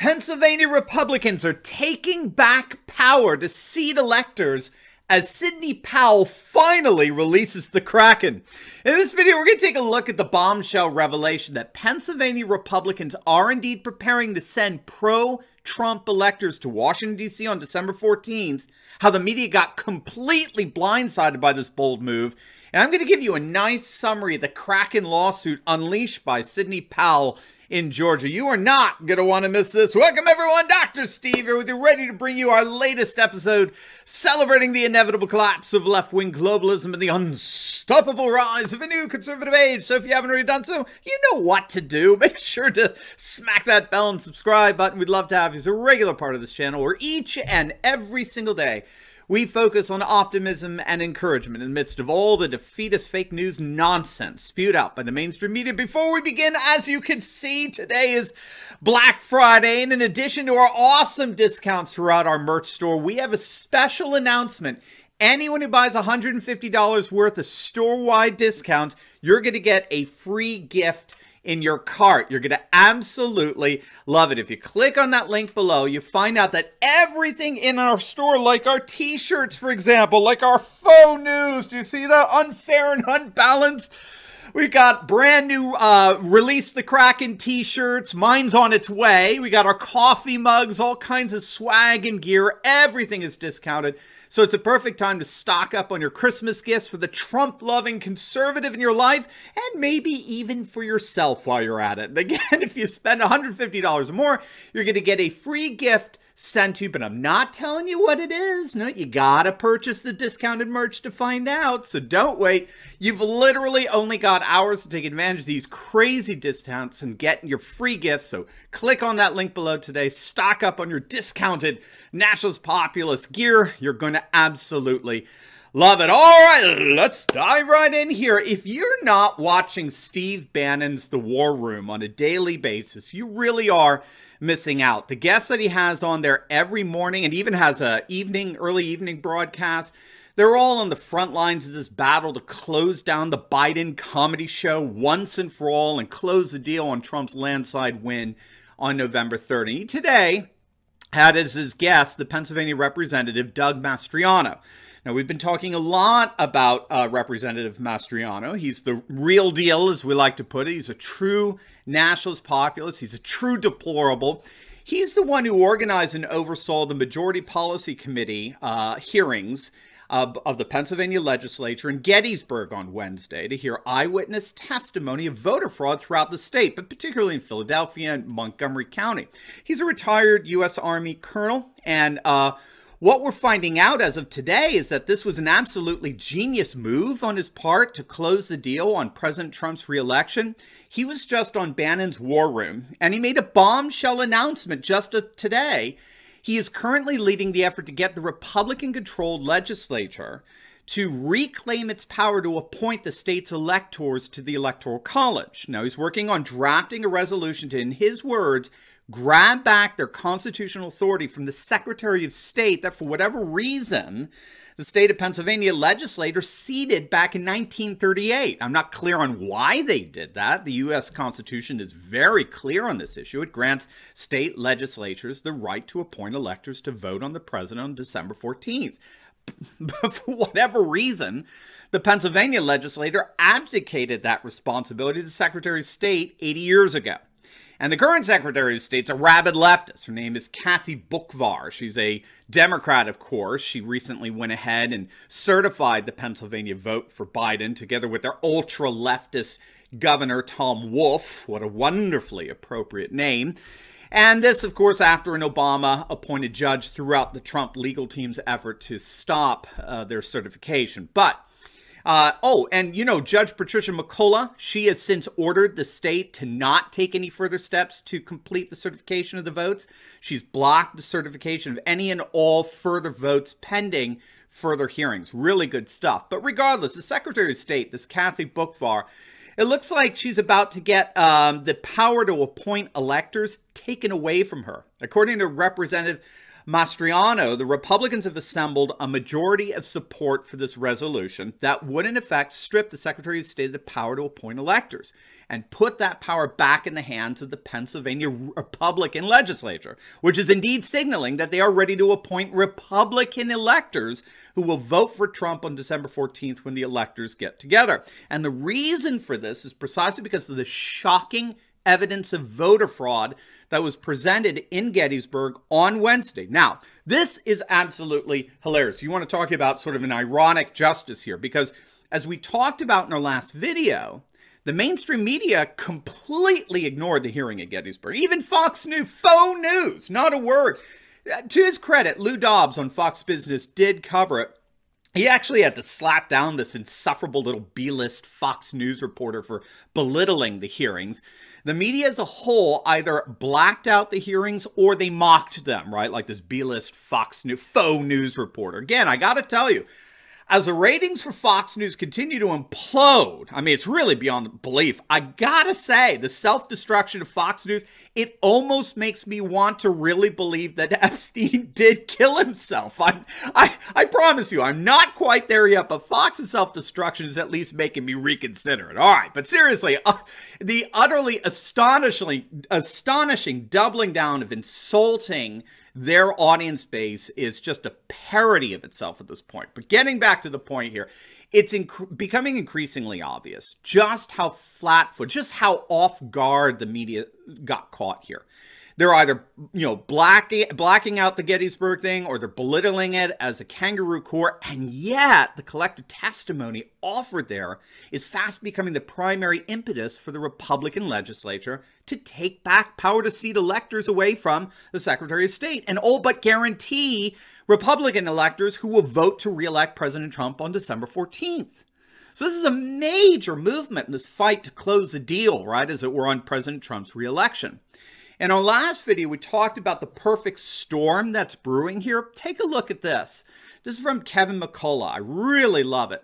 Pennsylvania Republicans are taking back power to seat electors as Sidney Powell finally releases the Kraken. In this video, we're going to take a look at the bombshell revelation that Pennsylvania Republicans are indeed preparing to send pro-Trump electors to Washington, D.C. on December 14th, how the media got completely blindsided by this bold move, and I'm going to give you a nice summary of the Kraken lawsuit unleashed by Sidney Powell in Georgia. You are not going to want to miss this. Welcome everyone, Dr. Steve here with you, ready to bring you our latest episode celebrating the inevitable collapse of left-wing globalism and the unstoppable rise of a new conservative age. So if you haven't already done so, you know what to do. Make sure to smack that bell and subscribe button. We'd love to have you as a regular part of this channel where each and every single day we focus on optimism and encouragement in the midst of all the defeatist fake news nonsense spewed out by the mainstream media. Before we begin, as you can see, today is Black Friday, and in addition to our awesome discounts throughout our merch store, we have a special announcement. Anyone who buys $150 worth of store-wide discounts, you're going to get a free gift in your cart. You're going to absolutely love it. If you click on that link below, you find out that everything in our store, like our t-shirts, for example, like our faux news, do you see that? Unfair and unbalanced. We got brand new Release the Kraken t-shirts. Mine's on its way. We got our coffee mugs, all kinds of swag and gear. Everything is discounted. So it's a perfect time to stock up on your Christmas gifts for the Trump-loving conservative in your life, and maybe even for yourself while you're at it. And again, if you spend $150 or more, you're going to get a free gift sent to you, but I'm not telling you what it is. No, you gotta purchase the discounted merch to find out, so don't wait. You've literally only got hours to take advantage of these crazy discounts and get your free gifts, so click on that link below today. Stock up on your discounted nationalist populist gear. You're going to absolutely love it. All right, let's dive right in here. If you're not watching Steve Bannon's The War Room on a daily basis, you really are missing out. The guests that he has on there every morning, and even has a early evening broadcast, they're all on the front lines of this battle to close down the Biden comedy show once and for all and close the deal on Trump's landslide win on November 3rd. And he today had as his guest the Pennsylvania Representative Doug Mastriano. Now, we've been talking a lot about Representative Mastriano. He's the real deal, as we like to put it. He's a true nationalist populist. He's a true deplorable. He's the one who organized and oversaw the Majority Policy Committee hearings of the Pennsylvania legislature in Gettysburg on Wednesday to hear eyewitness testimony of voter fraud throughout the state, but particularly in Philadelphia and Montgomery County. He's a retired U.S. Army colonel, and what we're finding out as of today is that this was an absolutely genius move on his part to close the deal on President Trump's reelection. He was just on Bannon's War Room, and he made a bombshell announcement just today. He is currently leading the effort to get the Republican-controlled legislature to reclaim its power to appoint the state's electors to the Electoral College. Now, he's working on drafting a resolution to, in his words, grab back their constitutional authority from the Secretary of State that, for whatever reason, the state of Pennsylvania legislators ceded back in 1938. I'm not clear on why they did that. The U.S. Constitution is very clear on this issue. It grants state legislatures the right to appoint electors to vote on the president on December 14th. But for whatever reason, the Pennsylvania legislator abdicated that responsibility to the Secretary of State 80 years ago. And the current Secretary of State's a rabid leftist. Her name is Kathy Boockvar. She's a Democrat, of course. She recently went ahead and certified the Pennsylvania vote for Biden, together with their ultra-leftist governor, Tom Wolf. What a wonderfully appropriate name. And this, of course, after an Obama-appointed judge threw out the Trump legal team's effort to stop their certification. But and you know, Judge Patricia McCullough, she has since ordered the state to not take any further steps to complete the certification of the votes. She's blocked the certification of any and all further votes pending further hearings. Really good stuff. But regardless, the Secretary of State, this Kathy Boockvar, it looks like she's about to get the power to appoint electors taken away from her. According to Representative Mastriano, the Republicans have assembled a majority of support for this resolution that would, in effect, strip the Secretary of State of the power to appoint electors. and put that power back in the hands of the Pennsylvania Republican legislature, which is indeed signaling that they are ready to appoint Republican electors who will vote for Trump on December 14th when the electors get together. And the reason for this is precisely because of the shocking evidence of voter fraud that was presented in Gettysburg on Wednesday. Now, this is absolutely hilarious. You want to talk about sort of an ironic justice here, because as we talked about in our last video, the mainstream media completely ignored the hearing at Gettysburg. Even Fox News, faux news, not a word. To his credit, Lou Dobbs on Fox Business did cover it. He actually had to slap down this insufferable little B-list Fox News reporter for belittling the hearings. The media as a whole either blacked out the hearings or they mocked them, right? Like this B-list Fox News, faux news reporter. Again, I got to tell you, as the ratings for Fox News continue to implode, I mean, it's really beyond belief. I gotta say, the self-destruction of Fox News, it almost makes me want to really believe that Epstein did kill himself. I promise you, I'm not quite there yet, but Fox's self-destruction is at least making me reconsider it. All right, but seriously, the utterly astonishing doubling down of insulting their audience base is just a parody of itself at this point. But getting back to the point here, it's becoming increasingly obvious just how flat-footed, just how off guard the media got caught here. They're either, blacking out the Gettysburg thing, or they're belittling it as a kangaroo court, and yet the collective testimony offered there is fast becoming the primary impetus for the Republican legislature to take back power to seat electors away from the Secretary of State, and all but guarantee Republican electors who will vote to re-elect President Trump on December 14th. So this is a major movement in this fight to close the deal, right, as it were, on President Trump's re-election. In our last video, we talked about the perfect storm that's brewing here. Take a look at this. This is from Kevin McCullough. I really love it.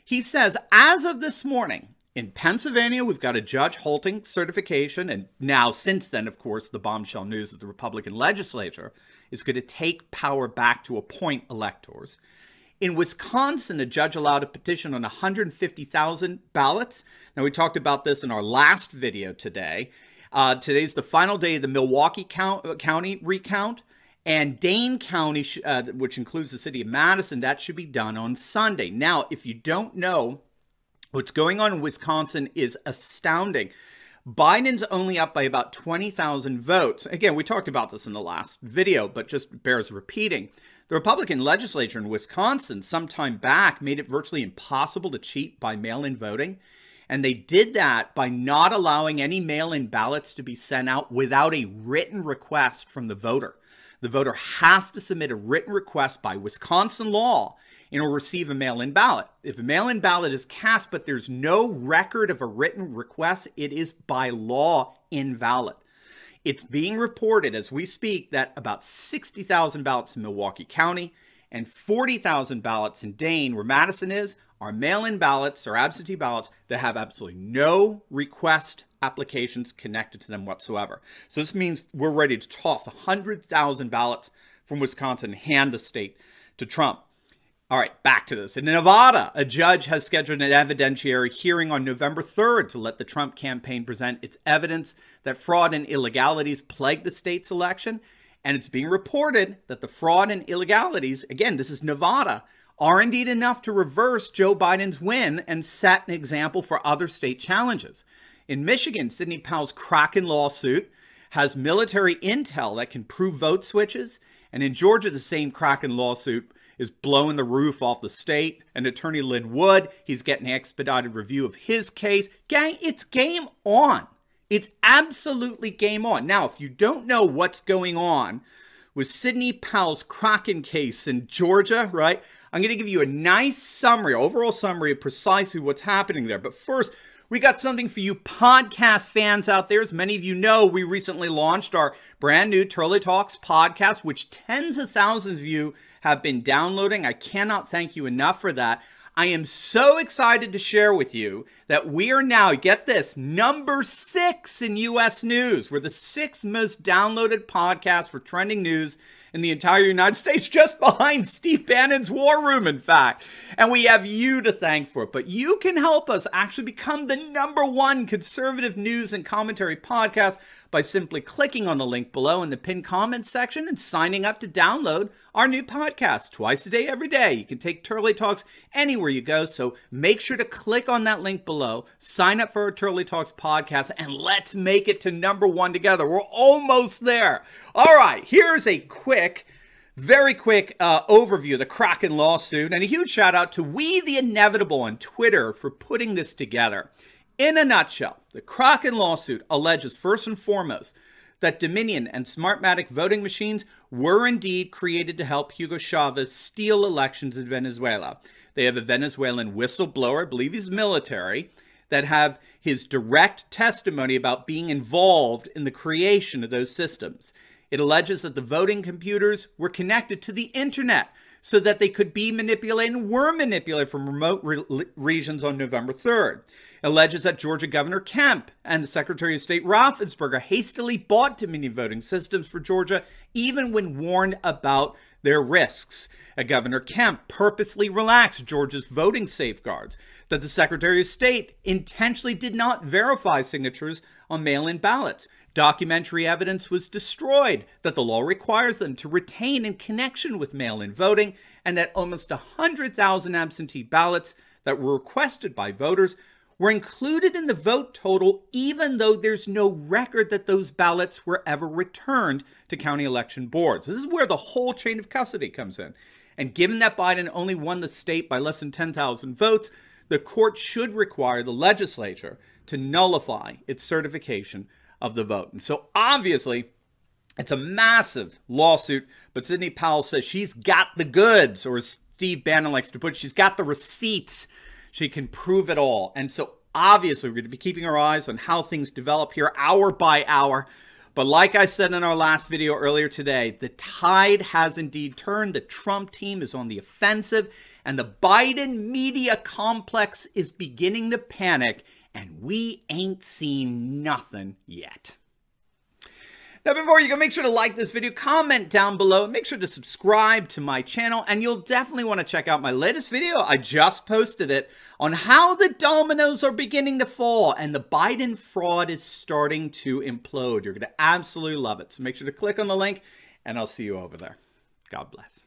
He says, as of this morning, in Pennsylvania, we've got a judge halting certification. And now, since then, of course, the bombshell news that the Republican legislature is going to take power back to appoint electors. In Wisconsin, a judge allowed a petition on 150,000 ballots. Now, we talked about this in our last video today. Today's the final day of the Milwaukee County recount, and Dane County, which includes the city of Madison, that should be done on Sunday. Now, if you don't know, what's going on in Wisconsin is astounding. Biden's only up by about 20,000 votes. Again, we talked about this in the last video, but just bears repeating. The Republican legislature in Wisconsin some time back made it virtually impossible to cheat by mail-in voting. And they did that by not allowing any mail-in ballots to be sent out without a written request from the voter. The voter has to submit a written request by Wisconsin law in order to receive a mail-in ballot. If a mail-in ballot is cast but there's no record of a written request, it is by law invalid. It's being reported as we speak that about 60,000 ballots in Milwaukee County and 40,000 ballots in Dane, where Madison is, are mail-in ballots or absentee ballots that have absolutely no request applications connected to them whatsoever. So this means we're ready to toss 100,000 ballots from Wisconsin and hand the state to Trump. All right, back to this. In Nevada, a judge has scheduled an evidentiary hearing on November 3rd to let the Trump campaign present its evidence that fraud and illegalities plagued the state's election. And it's being reported that the fraud and illegalities, again, this is Nevada, are indeed enough to reverse Joe Biden's win and set an example for other state challenges. In Michigan, Sidney Powell's Kraken lawsuit has military intel that can prove vote switches. And in Georgia, the same Kraken lawsuit is blowing the roof off the state. And Attorney Lynn Wood, he's getting an expedited review of his case. Gang, it's game on. It's absolutely game on. Now, if you don't know what's going on with Sidney Powell's Kraken case in Georgia, right, I'm going to give you a nice summary, overall summary of precisely what's happening there. But first, we got something for you podcast fans out there. As many of you know, we recently launched our brand new Turley Talks podcast, which tens of thousands of you have been downloading. I cannot thank you enough for that. I am so excited to share with you that we are now, get this, number 6 in U.S. news. We're the 6th most downloaded podcast for trending news in the entire United States, just behind Steve Bannon's War Room, in fact. And we have you to thank for it. But you can help us actually become the number 1 conservative news and commentary podcast by simply clicking on the link below in the pinned comments section and signing up to download our new podcast twice a day, every day. You can take Turley Talks anywhere you go, so make sure to click on that link below, sign up for our Turley Talks podcast, and let's make it to number 1 together. We're almost there. All right, here's a very quick overview of the Kraken lawsuit, and a huge shout out to We the Inevitable on Twitter for putting this together. In a nutshell, the Kraken lawsuit alleges first and foremost that Dominion and Smartmatic voting machines were indeed created to help Hugo Chavez steal elections in Venezuela. They have a Venezuelan whistleblower, I believe he's military, that have his direct testimony about being involved in the creation of those systems. It alleges that the voting computers were connected to the internet so that they could be manipulated and were manipulated from remote regions on November 3rd. It alleges that Georgia Governor Kemp and the Secretary of State Raffensperger hastily bought Dominion voting systems for Georgia, even when warned about their risks. Governor Kemp purposely relaxed Georgia's voting safeguards, that the Secretary of State intentionally did not verify signatures on mail-in ballots. Documentary evidence was destroyed that the law requires them to retain in connection with mail-in voting, and that almost 100,000 absentee ballots that were requested by voters were included in the vote total, even though there's no record that those ballots were ever returned to county election boards. This is where the whole chain of custody comes in. And given that Biden only won the state by less than 10,000 votes, the court should require the legislature to nullify its certification of the vote. And so obviously, it's a massive lawsuit, but Sidney Powell says she's got the goods, or as Steve Bannon likes to put it, she's got the receipts. She can prove it all. And so obviously, we're going to be keeping our eyes on how things develop here hour by hour. But like I said in our last video earlier today, the tide has indeed turned. The Trump team is on the offensive, and the Biden media complex is beginning to panic, and we ain't seen nothing yet. Now, before you go, make sure to like this video, comment down below, and make sure to subscribe to my channel. And you'll definitely want to check out my latest video. I just posted it on how the dominoes are beginning to fall and the Biden fraud is starting to implode. You're going to absolutely love it. So make sure to click on the link, and I'll see you over there. God bless.